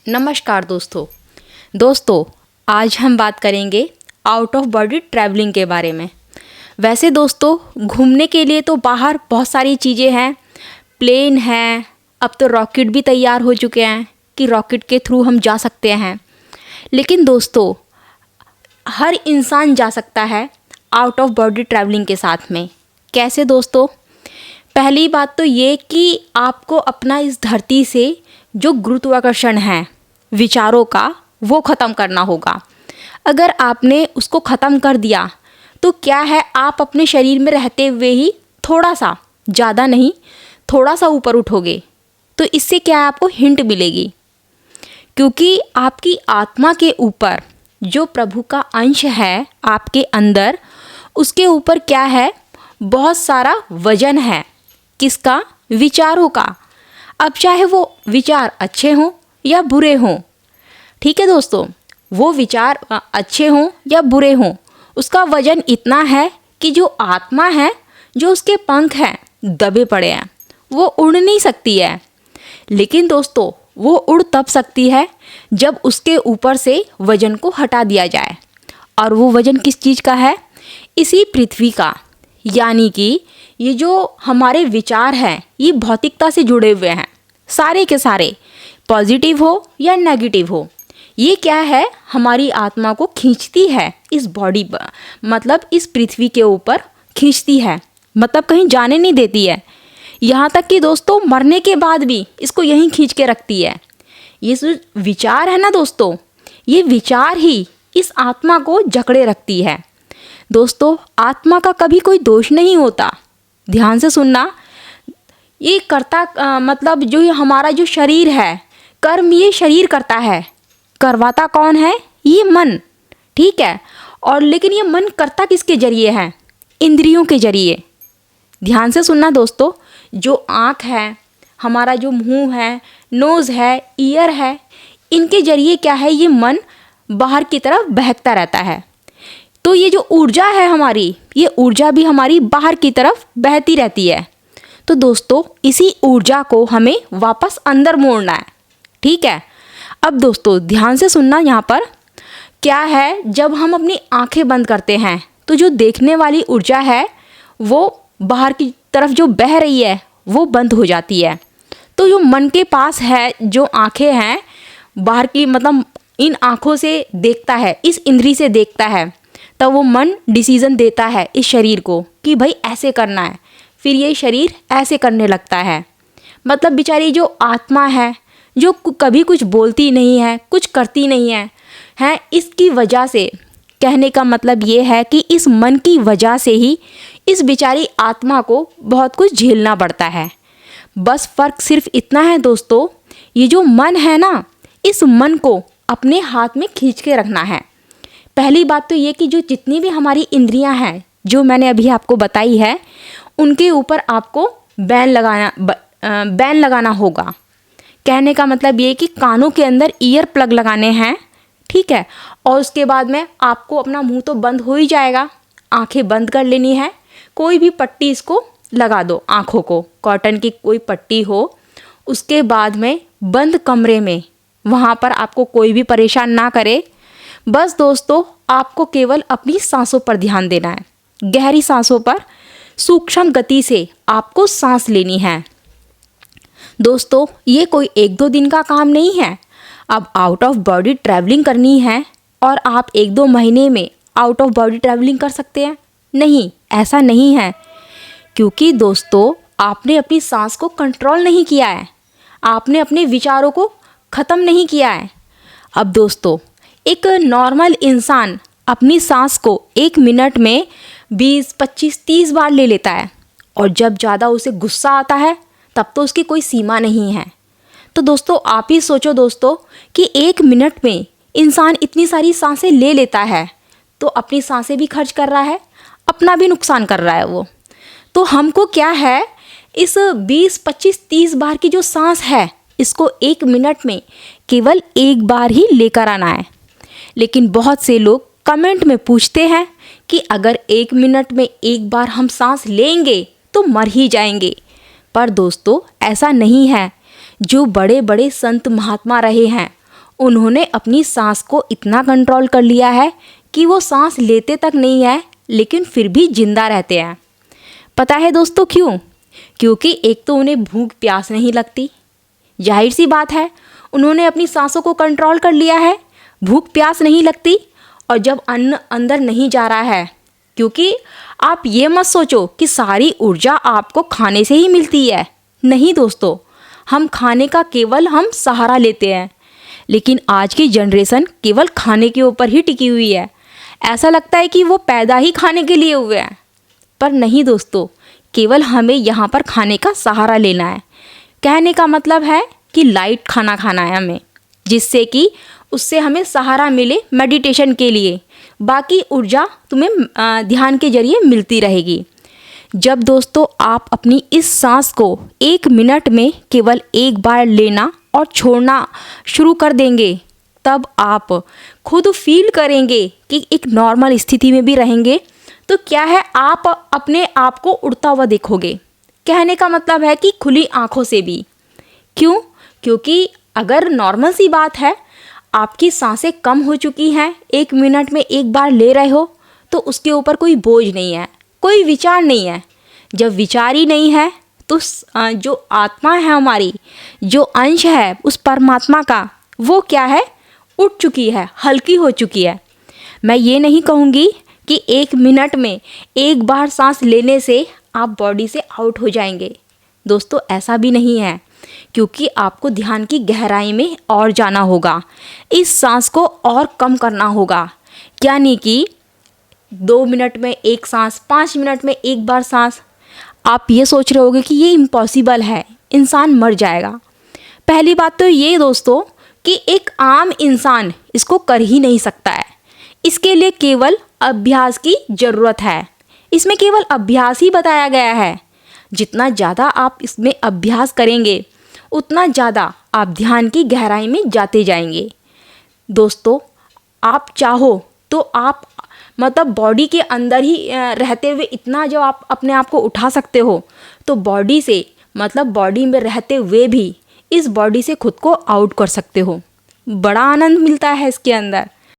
नमस्कार दोस्तों आज हम बात करेंगे आउट ऑफ बॉडी ट्रैवलिंग के बारे में। वैसे दोस्तों घूमने के लिए तो बाहर बहुत सारी चीज़ें हैं, प्लेन हैं, अब तो रॉकेट भी तैयार हो चुके हैं कि रॉकेट के थ्रू हम जा सकते हैं। लेकिन दोस्तों हर इंसान जा सकता है आउट ऑफ बॉडी ट्रैवलिंग के साथ में। कैसे दोस्तों? पहली बात तो ये कि आपको अपना इस धरती से जो गुरुत्वाकर्षण है विचारों का वो ख़त्म करना होगा। अगर आपने उसको ख़त्म कर दिया तो क्या है, आप अपने शरीर में रहते हुए ही थोड़ा सा, ज़्यादा नहीं, थोड़ा सा ऊपर उठोगे। तो इससे क्या है, आपको हिंट मिलेगी, क्योंकि आपकी आत्मा के ऊपर जो प्रभु का अंश है आपके अंदर, उसके ऊपर क्या है, बहुत सारा वजन है। किसका? विचारों का। अब चाहे वो विचार अच्छे हों या बुरे हों, ठीक है दोस्तों, वो विचार अच्छे हों या बुरे हों, उसका वजन इतना है कि जो आत्मा है, जो उसके पंख हैं दबे पड़े हैं, वो उड़ नहीं सकती है। लेकिन दोस्तों वो उड़ तब सकती है जब उसके ऊपर से वजन को हटा दिया जाए। और वो वजन किस चीज़ का है? इसी पृथ्वी का। यानी कि ये जो हमारे विचार हैं ये भौतिकता से जुड़े हुए हैं, सारे के सारे, पॉजिटिव हो या नेगेटिव हो। ये क्या है, हमारी आत्मा को खींचती है इस बॉडी पर, मतलब इस पृथ्वी के ऊपर खींचती है, मतलब कहीं जाने नहीं देती है। यहाँ तक कि दोस्तों मरने के बाद भी इसको यहीं खींच के रखती है। ये जो विचार है ना दोस्तों, ये विचार ही इस आत्मा को जकड़े रखती है। दोस्तों आत्मा का कभी कोई दोष नहीं होता, ध्यान से सुनना। ये करता मतलब जो हमारा जो शरीर है, कर्म ये शरीर करता है, करवाता कौन है? ये मन, ठीक है। और लेकिन ये मन करता किसके जरिए है? इंद्रियों के जरिए। ध्यान से सुनना दोस्तों, जो आँख है, हमारा जो मुंह है, नोज़ है, ईयर है, इनके जरिए क्या है, ये मन बाहर की तरफ बहकता रहता है। तो ये जो ऊर्जा है हमारी, ये ऊर्जा भी हमारी बाहर की तरफ बहती रहती है। तो दोस्तों इसी ऊर्जा को हमें वापस अंदर मोड़ना है, ठीक है। अब दोस्तों ध्यान से सुनना, यहाँ पर क्या है, जब हम अपनी आंखें बंद करते हैं तो जो देखने वाली ऊर्जा है वो बाहर की तरफ जो बह रही है वो बंद हो जाती है। तो जो मन के पास है, जो आंखें हैं बाहर की, मतलब इन आँखों से देखता है, इस इंद्री से देखता है, तब वो मन डिसीज़न देता है इस शरीर को कि भाई ऐसे करना है। फिर ये शरीर ऐसे करने लगता है। मतलब बेचारी जो आत्मा है, जो कभी कुछ बोलती नहीं है, कुछ करती नहीं है, इसकी वजह से, कहने का मतलब ये है कि इस मन की वजह से ही इस बेचारी आत्मा को बहुत कुछ झेलना पड़ता है। बस फ़र्क सिर्फ इतना है दोस्तों, ये जो मन है ना, इस मन को अपने हाथ में खींच के रखना है। पहली बात तो ये कि जो जितनी भी हमारी इंद्रियां हैं, जो मैंने अभी आपको बताई है, उनके ऊपर आपको बैन लगाना होगा। कहने का मतलब ये कि कानों के अंदर ईयर प्लग लगाने हैं, ठीक है। और उसके बाद में आपको अपना मुंह तो बंद हो ही जाएगा, आंखें बंद कर लेनी है। कोई भी पट्टी इसको लगा दो, आँखों को कॉटन की कोई पट्टी हो। उसके बाद में बंद कमरे में, वहाँ पर आपको कोई भी परेशान ना करे। बस दोस्तों आपको केवल अपनी सांसों पर ध्यान देना है, गहरी सांसों पर, सूक्ष्म गति से आपको सांस लेनी है। दोस्तों ये कोई 1-2 दिन का काम नहीं है। अब आउट ऑफ बॉडी ट्रैवलिंग करनी है और आप 1-2 महीने में आउट ऑफ बॉडी ट्रैवलिंग कर सकते हैं? नहीं, ऐसा नहीं है। क्योंकि दोस्तों आपने अपनी सांस को कंट्रोल नहीं किया है, आपने अपने विचारों को ख़त्म नहीं किया है। अब दोस्तों एक नॉर्मल इंसान अपनी सांस को 1 मिनट में 20, 25, 30 बार ले लेता है, और जब ज़्यादा उसे गुस्सा आता है तब तो उसकी कोई सीमा नहीं है। तो दोस्तों आप ही सोचो दोस्तों कि 1 मिनट में इंसान इतनी सारी सांसें ले लेता है, तो अपनी सांसें भी खर्च कर रहा है, अपना भी नुकसान कर रहा है वो। तो हमको क्या है, इस 20, 25, 30 बार की जो सांस है, इसको 1 मिनट में केवल 1 बार ही लेकर आना है। लेकिन बहुत से लोग कमेंट में पूछते हैं कि अगर 1 मिनट में 1 बार हम सांस लेंगे तो मर ही जाएंगे। पर दोस्तों ऐसा नहीं है। जो बड़े बड़े संत महात्मा रहे हैं उन्होंने अपनी सांस को इतना कंट्रोल कर लिया है कि वो सांस लेते तक नहीं है लेकिन फिर भी जिंदा रहते हैं। पता है दोस्तों क्यों? क्योंकि एक तो उन्हें भूख प्यास नहीं लगती, जाहिर सी बात है उन्होंने अपनी सांसों को कंट्रोल कर लिया है, भूख प्यास नहीं लगती। और जब अन्न अंदर नहीं जा रहा है, क्योंकि आप ये मत सोचो कि सारी ऊर्जा आपको खाने से ही मिलती है, नहीं दोस्तों, हम खाने का केवल हम सहारा लेते हैं। लेकिन आज की जनरेशन केवल खाने के ऊपर ही टिकी हुई है। ऐसा लगता है कि वो पैदा ही खाने के लिए हुए हैं, पर नहीं दोस्तों, केवल हमें यहाँ पर खाने का सहारा लेना है। कहने का मतलब है कि लाइट खाना खाना है हमें, जिससे कि उससे हमें सहारा मिले मेडिटेशन के लिए। बाकी ऊर्जा तुम्हें ध्यान के जरिए मिलती रहेगी। जब दोस्तों आप अपनी इस सांस को 1 मिनट में केवल एक बार लेना और छोड़ना शुरू कर देंगे, तब आप खुद फील करेंगे कि एक नॉर्मल स्थिति में भी रहेंगे तो क्या है, आप अपने आप को उड़ता हुआ देखोगे। कहने का मतलब है कि खुली आंखों से भी। क्यों? क्योंकि अगर नॉर्मल सी बात है, आपकी सांसें कम हो चुकी हैं, 1 मिनट में एक बार ले रहे हो, तो उसके ऊपर कोई बोझ नहीं है, कोई विचार नहीं है। जब विचार ही नहीं है तो जो आत्मा है हमारी, जो अंश है उस परमात्मा का, वो क्या है, उठ चुकी है, हल्की हो चुकी है। मैं ये नहीं कहूँगी कि 1 मिनट में एक बार सांस लेने से आप बॉडी से आउट हो जाएंगे। दोस्तों ऐसा भी नहीं है, क्योंकि आपको ध्यान की गहराई में और जाना होगा, इस सांस को और कम करना होगा। यानी कि 2 मिनट में एक सांस, 5 मिनट में एक बार सांस। आप ये सोच रहे होगे कि ये इम्पॉसिबल है, इंसान मर जाएगा। पहली बात तो ये दोस्तों कि एक आम इंसान इसको कर ही नहीं सकता है। इसके लिए केवल अभ्यास की ज़रूरत है। इसमें केवल अभ्यास ही बताया गया है। जितना ज़्यादा आप इसमें अभ्यास करेंगे, उतना ज़्यादा आप ध्यान की गहराई में जाते जाएंगे। दोस्तों आप चाहो तो आप मतलब बॉडी के अंदर ही रहते हुए इतना जो आप अपने आप को उठा सकते हो, तो बॉडी से मतलब बॉडी में रहते हुए भी इस बॉडी से खुद को आउट कर सकते हो। बड़ा आनंद मिलता है इसके अंदर।